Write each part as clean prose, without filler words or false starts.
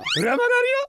რა მაგარია?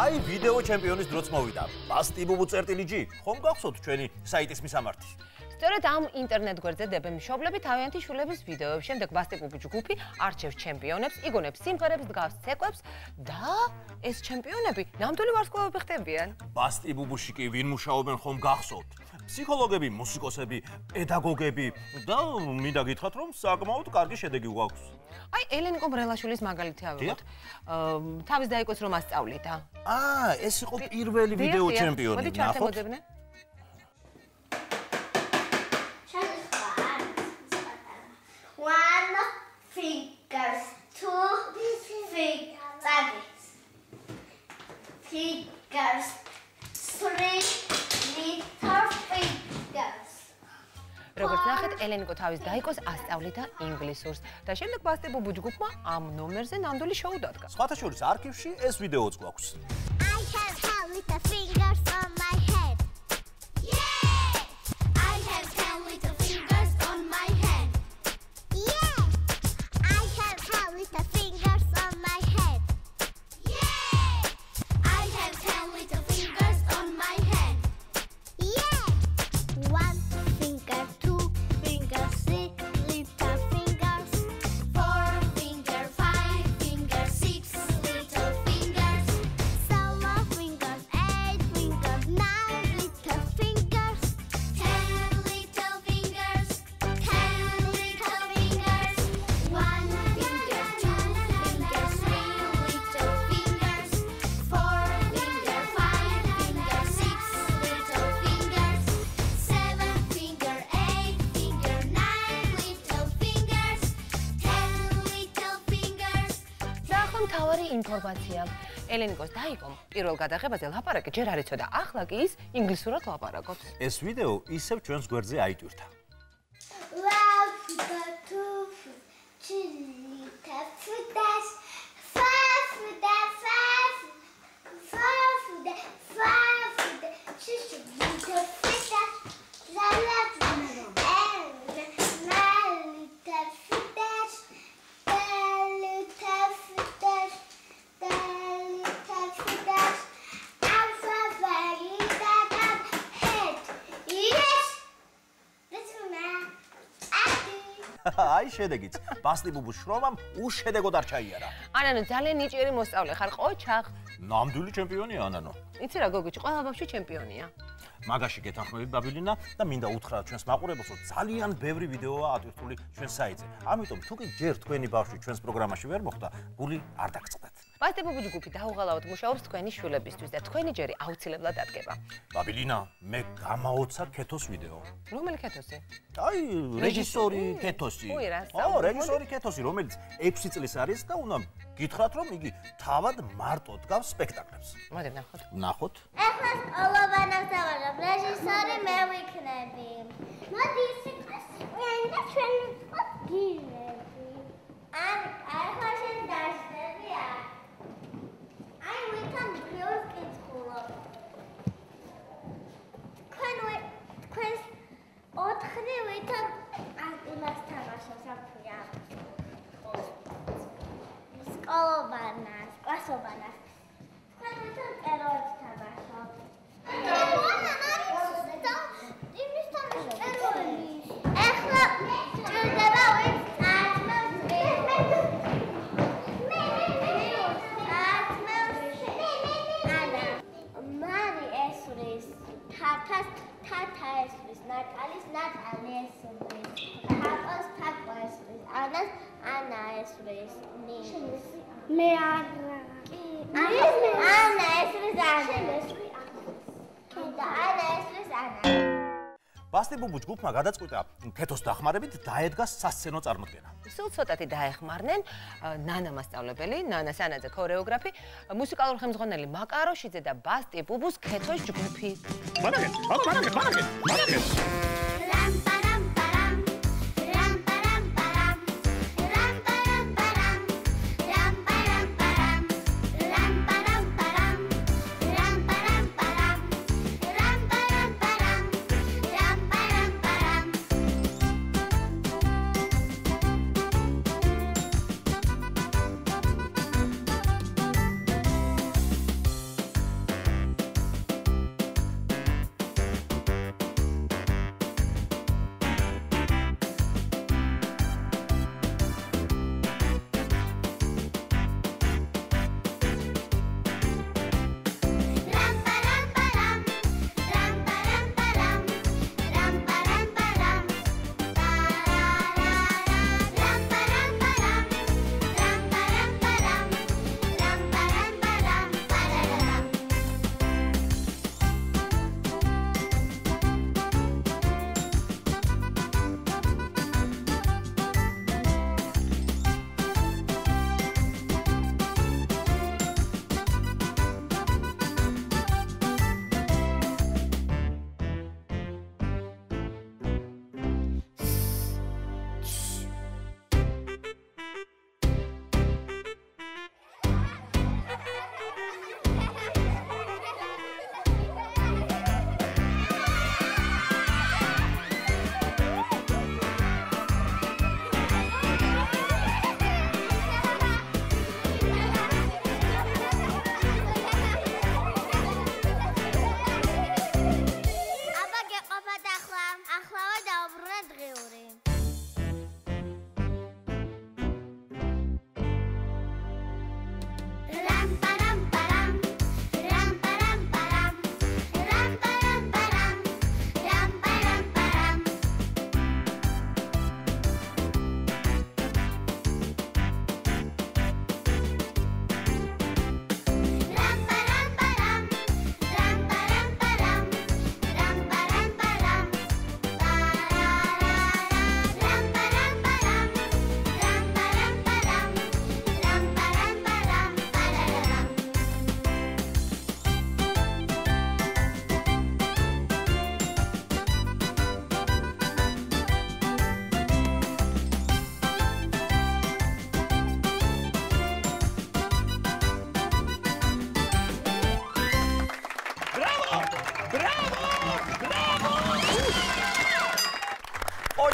აი ვიდეო ჩემპიონის დროც მოვიდა. ბასტი ბუბუ წერტილიჯი, ხომ გახსოვთ ჩვენი საიტის მისამართი? სწორედ ამ ინტერნეტ გვერდზე დებენ მშობლები თავიანთი შვილების ვიდეოებს, შემდეგ ბასტი ბუბუ ჯგუფი არჩევს ჩემპიონებს, იგონებს სიმღერებს, დგას ცეკვებს და ეს ჩემპიონები ნამდვილი ვარსკვლავები ხდებიან. ბასტი ბუბუში კი ვინ მუშაობენ ხომ გახსოვთ? ფსიქოლოგები, მუსიკოსები, პედაგოგები და მინდა გითხრათ რომ საკმაოდ კარგი შედეგი გვაქვს. აი ელენიკო ბრელაშვილის მაგალითი ავიღოთ. თავის დაიკოს რომ ასწავლიდა. ეს იყო პირველი ვიდეო ჩემპიონი. მოდი ჩართემოძებნე. One fingers, two fingers, fingers, three little fingers. როგორც ნახეთ, ელენიკო თავის დაიკოს ასწავლიდა ინგლისურს და შემდეგ ბასტი ბუბუ ჯგუფმა ამ ნომერზე ნამდვილი შოუ დადგა. სხვათა შორის არქივში ეს ვიდეოც გვაქვს. I can count with the fingers on my head. Yeah! I can count with the fingers on my head. Yeah! I can count with the fingers on my head. Yeah! I can count with the fingers on my head. Yeah! One finger, two fingers, three little fingers, four finger, five fingers, six little fingers, seven fingers, eight fingers, nine little fingers, 10 little fingers, 10 little fingers, one finger, two fingers, three little fingers, four finger, five finger, six little fingers, seven finger, eight finger, nine little fingers, 10 little fingers. და ახლა მთავარი ინფორმაცია. ელენიკოს დაიკომ პირველ გადაღებაზე ლაპარაკი ჯერ არ იცოდა, ახლა კი ის ინგლისურად ლაპარაკობს. ეს ვიდეო ისევ ჩვენს გვერდზე აიტვირთა. One finger, two fingers, three little fingers, four fingers, five fingers, six little fingers, seven fingers, eight fingers, nine little fingers, 10 little fingers, 10 little fingers, alphabet head. Yes! That's my აი შედეგიც. ბასტი ბუბუს შრომამ უშედეგოდ არ ჩაიარა. ანანო ძალიან ნიჭიერი მოსწავლე ხარ, ყოჩახ. ნამდვილი ჩემპიონია ანანო. იცი რა გოგიჩი, ყველა ბავშვი ჩემპიონია. მაგაში გეთანხმებით ბაბილინა და მინდა უთხრა ჩვენს მაყურებელს, რომ ძალიან ბევრი ვიდეოა ატვირთული ჩვენს საიტზე. ამიტომ თუ კი ჯერ თქვენი ბავშვი ჩვენს პროგრამაში ვერ მოხვდა, გული არ დაგწყდეთ. ბასტი ბუბუ ჯგუფი დაუღალავად მუშაობს თქვენი შვილებისთვის და თქვენი ჯერი აუცილებლად დადგება. ბაბილინა, მე გამაოცა ქეთოს ვიდეო. რომელი ქეთოსი? აი, რეჟისორი ქეთოსი. ой, რა რეჟისორი ქეთოსი, რომელიც 6 წლის არის და უნდა გითხრათ, რომ იგი თავად მარტო დგავს სპექტაკლებს. მოდი ნახოთ. ნახოთ. ეხლა ყველოვანას დავარებ, რეჟისორი მე ვიქნები. მოდი ისე და ჩვენ გიგები. ახლა შენ დაჟდები არ. აი ვიქან გიორგ კითხულობ. თქვენს 4 ვითომ იმას თამაშობს აფია. სკოლობანას, კლასობანას. თქვენ ვითომ წეროებს თამაშობთ. ეხლა ჭირდება ვინც მარი ესვრის თათას, თათა ესვრის ნატალის, ნატალი ესვრის თაყვას, თაყვა ესვრის ანას, ანა ესვრის ნის მე არა ანა ეს ბასტი ბუბუ ჯგუფმა გადაწყვიტა ქეთოს დახმარებით დაედგა სასცენო წარმოდგენა. სულ ცოტათი დაეხმარნენ ნანა მასწავლებელი, ნანა სანაძე ქორეოგრაფი, მუსიკალური ხელმძღვანელი მაკაროშიძე და ბასტი ბუბუს ქეთოს ჯგუფი.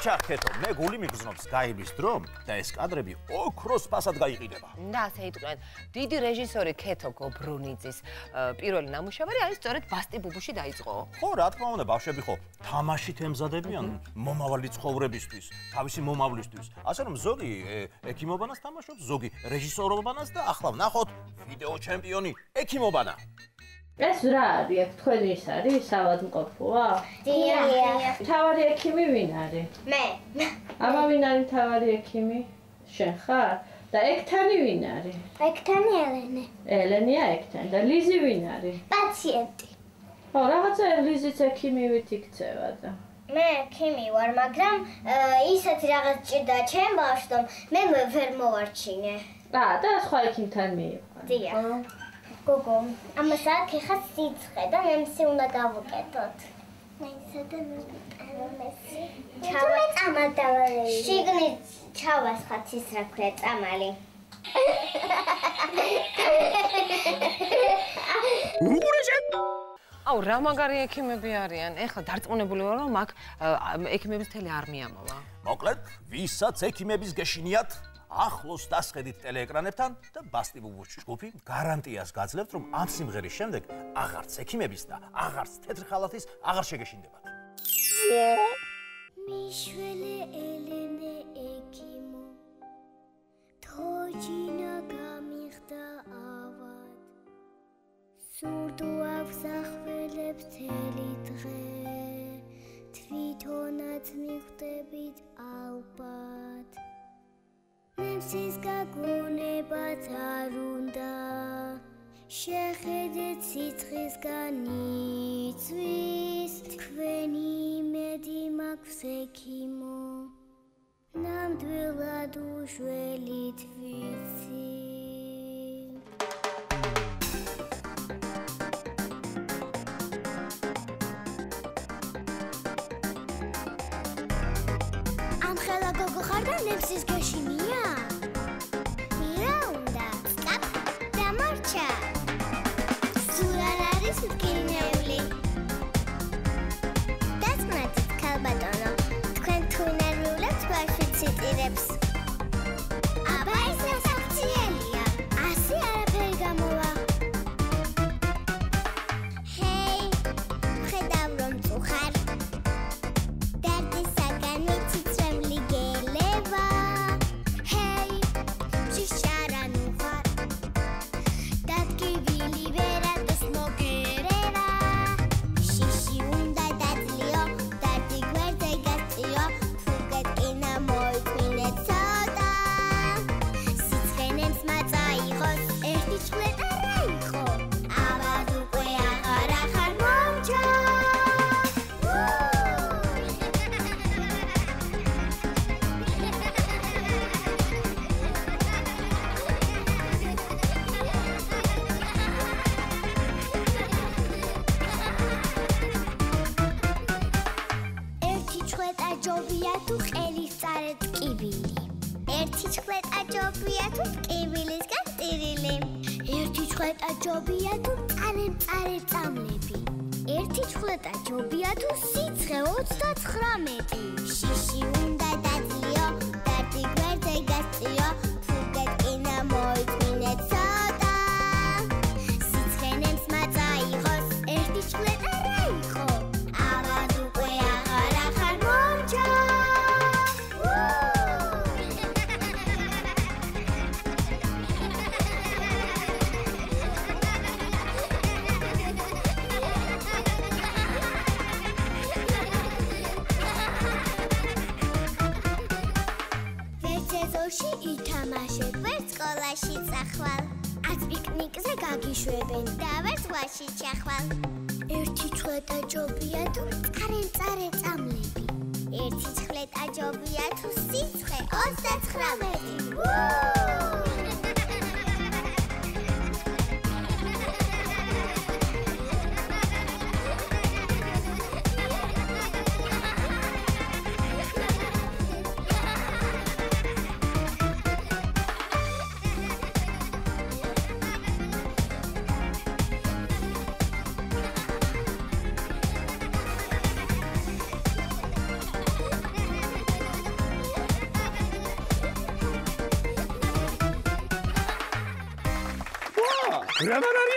ოჩახეთო, მე გული მიგრძნობს გაიბის დრო და ეს კადრები ოქროს ფასად გაიყიდება. და ასე იტყვიან, დიდი რეჟისორი ქეთო გობრუნიძის პირველი ნამუშევარი არის სწორედ ბასტი ბუბუში დაიწყო. ხო, რა თქმა უნდა, ბავშვები ხო თამაშით ემზადებიან მომავალი ცხოვრებისთვის, თავისი მომავლისთვის. ასე რომ ზოგი ექიმობანას თამაშობს, ზოგი რეჟისორობანას და ახლა ვნახოთ ვიდეო ჩემპიონი ექიმობანა. ეს რა არის? თქვენი ის არის ავადმყოფოა? დიახ. თავარი ექიმი ვინ არის? მე. აბა ვინ არის თავარი ექიმი? შენ ხარ? და ეკთანი ვინ არის? ეკთანი ელენე. ელენია ეკთანი და ლიზი ვინ არის? პაციენტი. ხო, რაღაცა ლიზიც ექიმივით იქცევა და მე ექიმი ვარ, მაგრამ ისეთი რაღაც ჭირდა ჩემ ბავშვს, მე ვერ მოვარჩინე. და სხვა ექიმთან მივიყვან. დიახ. გოგო, ამას აქ ეხა სიცხე და მემსი უნდა დავუკეთოთ. მემსა და მემსი. ჩავა წამალ დავალე. შიგნით ჩავასხათ ის რა ქვია წამალი. აუ, რა მაგარი ექიმები არიან. ეხლა დარწმუნებული ვარ, რომ აქ ექიმების მთელი არმია მოვა. მოკლედ, ვისაც ექიმების გეშინიათ, ახლოს დასხედით ტელეეკრანებთან და ბასტი ბუბუს ჯგუფი გარანტიას გაძლევთ, რომ ამ სიმღერის შემდეგ აღარც ექიმების და აღარც თეთრ ხალათის აღარ შეგეშინდებათ. მიშველი ელენე ექიმო, თოჯინა გამიხდა ავად, სურდო აქვს ახველებს თელი დღე, თვითონაც მიხვდებით ალბათ. მემსის გაგონებაც არ უნდა, შეხედეთ სიცხისგან იწვის თქვენი იმედი მაქვს ექიმო ნამდვილად უშველით ვიცი ამ ხელა გოგო ხარ და ნემსის გეშინია რა უნდა სტოპ დამორჩა სულ არ არის მტკივნეული დასმათით ქალბატონო თქვენ თუ ნერვიულებს ბავშვით ციტირებს აბა ეს რა საქციელია ასე არაფერი გამოვა ჰეი ხედავ რომ წუხარ დარდისაგან მიციწრემლი გელება ჰეი შიშარან უხარ დადგივილი ვერატოს მოგერება შიში უნდა დაძლიო დარდი გვერდზე გასწიო თუ გეტკინა მოიწმინე ცოტა სიცხენემს მაწაიღოს ერთი ჭვლეტა რა იყო აბად უკვე აღარ ახარ მომჩა ერთი ჭვლეტა ჯობია თუ ყელის წარეთ კიბილი ერთი ჭვლეტა ჯობია თუ კიბილისგან ტირილი ერთი ჭვლეტა ჯობია თუ წარე წამლები ერთი ჭვლეტა ჯობია თუ სიცხე 39 შიში უნდა დაძლიო დარდი გვერდზე გასწიო თუ გეტკინა მოიწმინე ცოტა სიცხენემს მაწაიღოს ერთი ჭვლეტა რა იყო აბად უკვე აღარ ახარ მომჩა ვერც ეზოში ითამაშეთ, ვერც სკოლაში წახვალ. აც პიკნიკზე გაგიშვებენ და ვერც ვაში ჩახვალ. ერთი ჭვლეტა ჯობია თუ წარე წამლები. ერთი ჭვლეტა ჯობია თუ სიცხე 39. რა მან